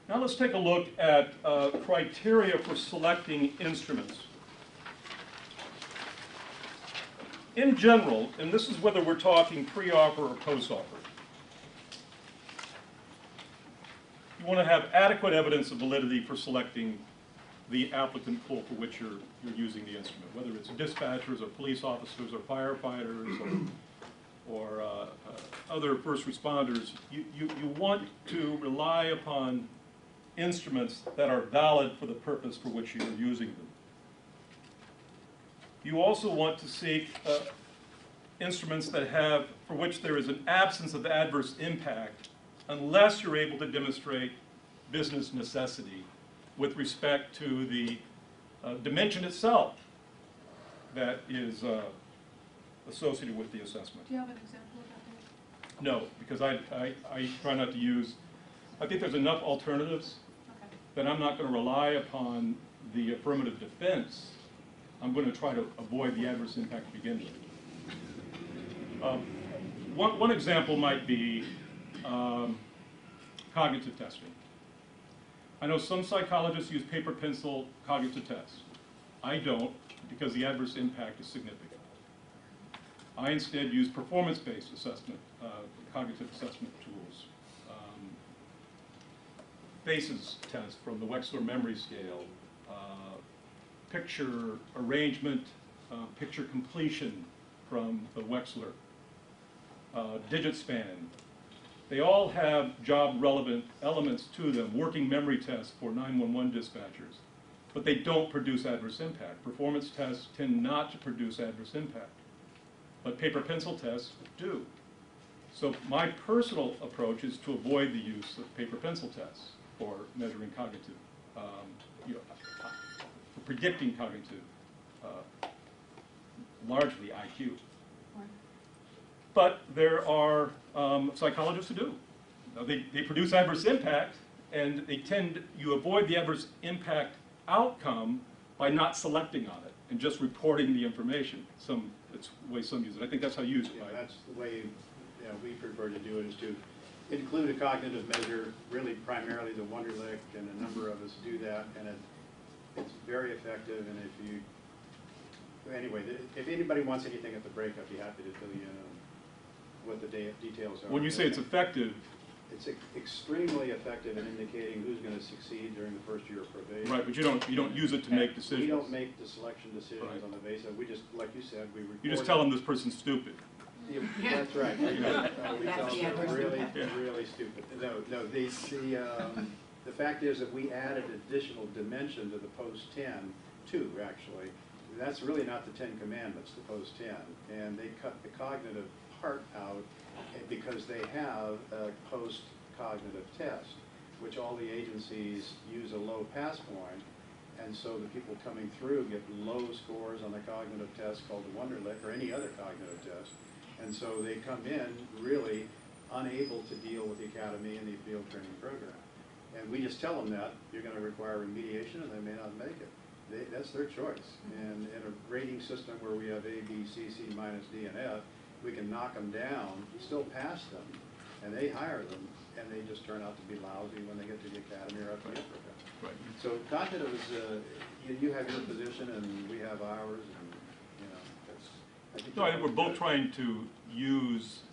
Now let's take a look at criteria for selecting instruments. In general, and this is whether we're talking pre-offer or post-offer, you want to have adequate evidence of validity for selecting the applicant pool for which you're using the instrument, whether it's dispatchers or police officers or firefighters or other first responders. You want to rely upon instruments that are valid for the purpose for which you're using them. You also want to seek instruments that for which there is an absence of adverse impact unless you're able to demonstrate business necessity with respect to the dimension itself that is associated with the assessment. Do you have an example of that? No, because I try not to use, I think there's enough alternatives that I'm not going to rely upon the affirmative defense. I'm going to try to avoid the adverse impact to begin with. One example might be cognitive testing. I know some psychologists use paper pencil cognitive tests. I don't, because the adverse impact is significant. I instead use performance-based assessment, cognitive assessment tools. FACES test from the Wechsler memory scale, picture arrangement, picture completion from the Wechsler, digit span. They all have job-relevant elements to them, working memory tests for 911 dispatchers, but they don't produce adverse impact. Performance tests tend not to produce adverse impact, but paper-pencil tests do. So my personal approach is to avoid the use of paper-pencil tests for measuring cognitive, for predicting cognitive, largely IQ. But there are psychologists who do. They produce adverse impact, and you avoid the adverse impact outcome by not selecting on it and just reporting the information. That's the way some use it. I think that's how you use it, right? That's the way we prefer to do it, is to include a cognitive measure, really primarily the Wonderlic, and a number of us do that, and it's very effective. And anyway, if anybody wants anything at the break, I'd be happy to fill you in on what the details are. When you say it's effective, it's extremely effective in indicating who's going to succeed during the first year of probation. right? But you don't use it to make decisions. We don't make the selection decisions on the basis. We just, like you said, we report. You just tell them this person's stupid. Yeah, that's right. We tell them they're really stupid. No. The fact is that we added additional dimension to the post-10, too, actually. That's really not the 10 Commandments, the post-10, and they cut the cognitive part out because they have a post-cognitive test, which all the agencies use a low pass point, and so the people coming through get low scores on the cognitive test called the Wonderlic or any other cognitive test, and so they come in really unable to deal with the academy and the field training program. And we just tell them that you're going to require remediation and they may not make it. That's their choice. And in a rating system where we have A, B, C, C minus, D, and F, we can knock them down, still pass them, and they hire them, and they just turn out to be lousy when they get to the academy or FBA program. Right. So cognitive is, you have your position and we have ours, and that's. I think we're both trying to use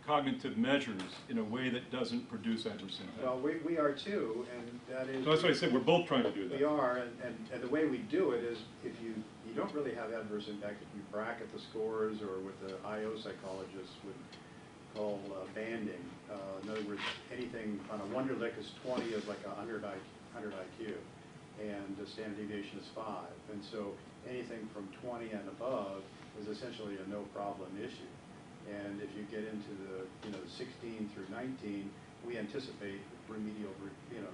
cognitive measures in a way that doesn't produce adverse impact. Well, we are too, and that is. So that's why I said we're both trying to do that. We are, and the way we do it is if you don't really have adverse impact if you bracket the scores, or what the IO psychologists would call banding. In other words, anything on a Wonderlic is 20 is like 100 IQ, and the standard deviation is 5. And so anything from 20 and above is essentially a no problem issue. And if you get into the 16 through 19, we anticipate remedial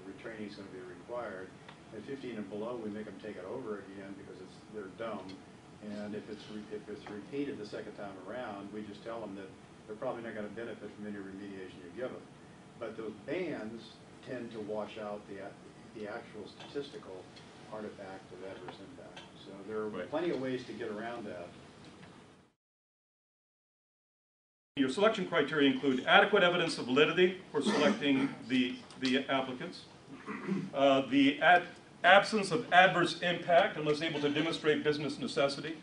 retraining is going to be required. At 15 and below, we make them take it over again because they're dumb. And if it's repeated the second time around, we just tell them that they're probably not going to benefit from any remediation you give them. But those bands tend to wash out the actual statistical artifact of adverse impact. So there are plenty of ways to get around that. Your selection criteria include adequate evidence of validity for selecting the applicants, the absence of adverse impact unless able to demonstrate business necessity,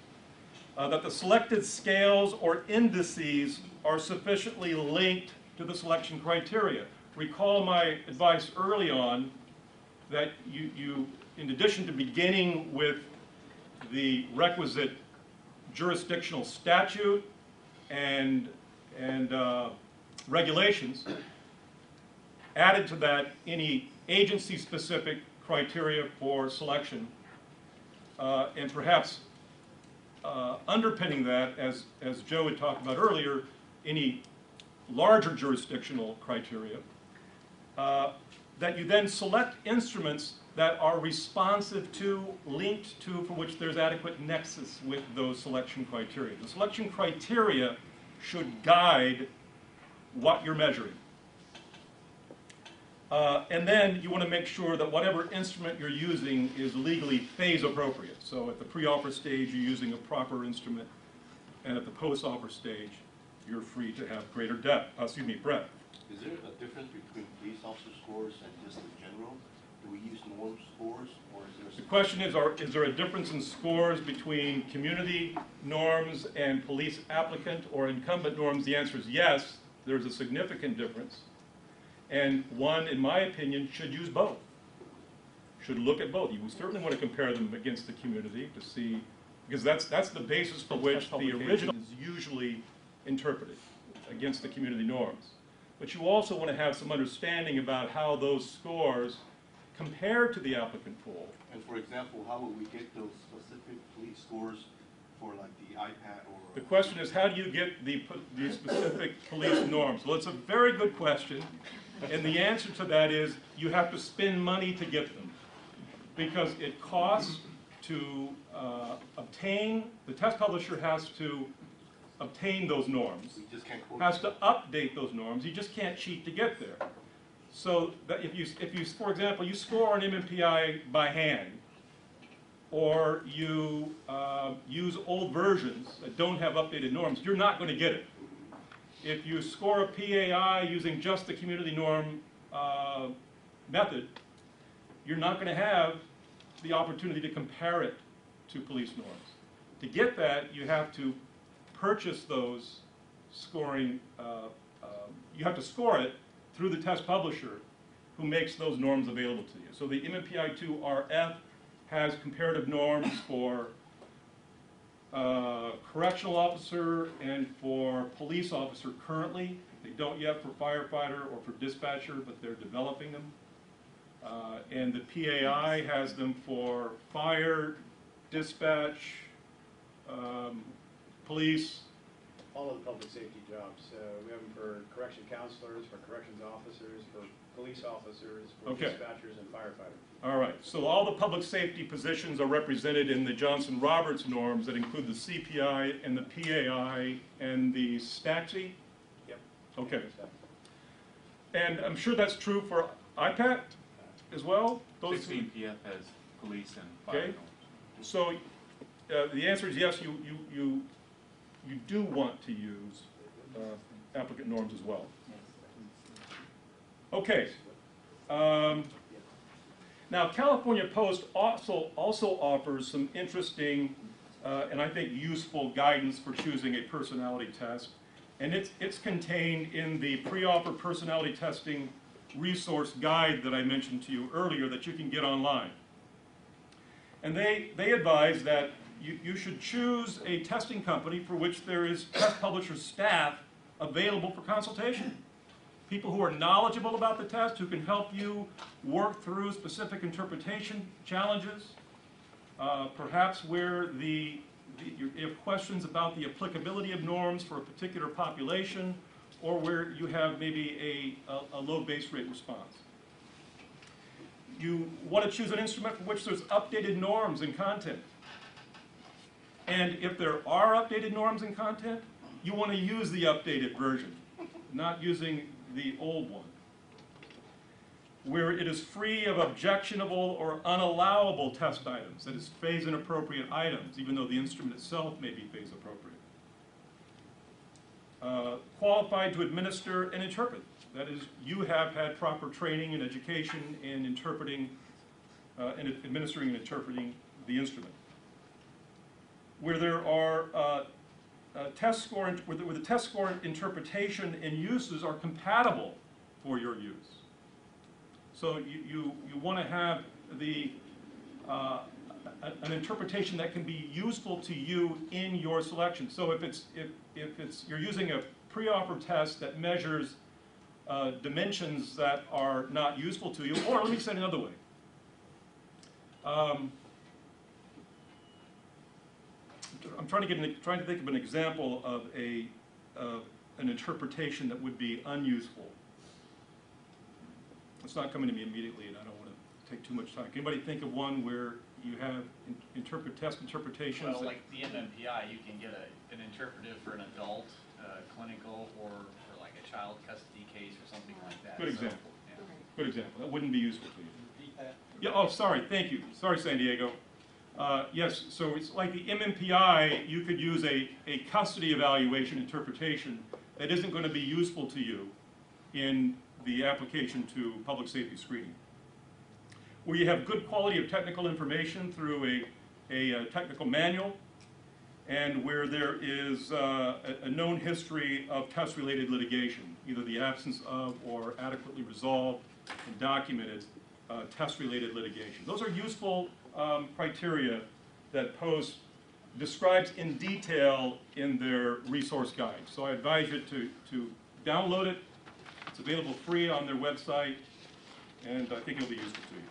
that the selected scales or indices are sufficiently linked to the selection criteria. Recall my advice early on that you in addition to beginning with the requisite jurisdictional statute and regulations, added to that any agency-specific criteria for selection, and perhaps underpinning that, as Joe had talked about earlier, any larger jurisdictional criteria, that you then select instruments that are responsive to, linked to, for which there's adequate nexus with those selection criteria. The selection criteria should guide what you're measuring. And then you want to make sure that whatever instrument you're using is legally phase appropriate. So at the pre-offer stage, you're using a proper instrument, and at the post-offer stage, you're free to have greater breadth. Is there a difference between police officer scores and just the general? Do we use norm scores, or is there? The question is there a difference in scores between community norms and police applicant or incumbent norms? The answer is yes. There's a significant difference. And one, in my opinion, should use both. Should look at both. You certainly want to compare them against the community to see, because that's the basis for which the original is usually interpreted, against the community norms. But you also want to have some understanding about how those scores compare to the applicant pool. And for example, how would we get those specific police scores for like the iPad or? The question is, how do you get the specific police norms? Well, it's a very good question. And the answer to that is you have to spend money to get them, because it costs to obtain, the test publisher has to obtain those norms, We just can't quote has to update those norms. You just can't cheat to get there. So that if you, for example, you score an MMPI by hand, or you use old versions that don't have updated norms, you're not going to get it. If you score a PAI using just the community norm method, you're not going to have the opportunity to compare it to police norms. To get that, you have to purchase those scoring, you have to score it through the test publisher who makes those norms available to you. So the MMPI-2 RF has comparative norms for correctional officer and for police officer currently. They don't yet for firefighter or for dispatcher, but they're developing them. And the PAI has them for fire, dispatch, police. All of the public safety jobs. We have them for correction counselors, for corrections officers, for police officers, for dispatchers, and firefighters. All right, so all the public safety positions are represented in the Johnson-Roberts norms that include the CPI and the PAI and the STATSI? Yep. Okay. And I'm sure that's true for IPAT as well? 16 PF has police and fire. Okay. So the answer is yes, you do want to use applicant norms as well. Okay. Now, California Post also offers some interesting and I think useful guidance for choosing a personality test. And it's contained in the pre-offer personality testing resource guide that I mentioned to you earlier that you can get online. And they advise that you should choose a testing company for which there is test publisher staff available for consultation. People who are knowledgeable about the test, who can help you work through specific interpretation challenges, perhaps where you have questions about the applicability of norms for a particular population, or where you have maybe a low base rate response. You want to choose an instrument for which there's updated norms and content. And if there are updated norms and content, you want to use the updated version, not using the old one. Where it is free of objectionable or unallowable test items, that is phase inappropriate items, even though the instrument itself may be phase appropriate. qualified to administer and interpret. That is, you have had proper training and education in interpreting, and administering and interpreting the instrument. Where there are test score, where the test score interpretation and uses are compatible for your use. So you want to have the an interpretation that can be useful to you in your selection. So if you're using a pre-offer test that measures dimensions that are not useful to you, or let me say it another way. I'm trying to think of an example of an interpretation that would be unuseful. It's not coming to me immediately, and I don't want to take too much time. Can anybody think of one where you have test interpretations? Well, like the MMPI, you can get an interpretive for an adult, clinical, or for like a child custody case or something like that. Good example. So, yeah. Good example. That wouldn't be useful to you. Yeah. Oh, sorry. Thank you. Sorry, San Diego. Yes. So it's like the MMPI. You could use a custody evaluation interpretation that isn't going to be useful to you in the application to public safety screening. Where you have good quality of technical information through a technical manual, and where there is a known history of test-related litigation, either the absence of or adequately resolved and documented test-related litigation. Those are useful criteria that POST describes in detail in their resource guide. So I advise you to download it. It's available free on their website, and I think it'll be useful to you.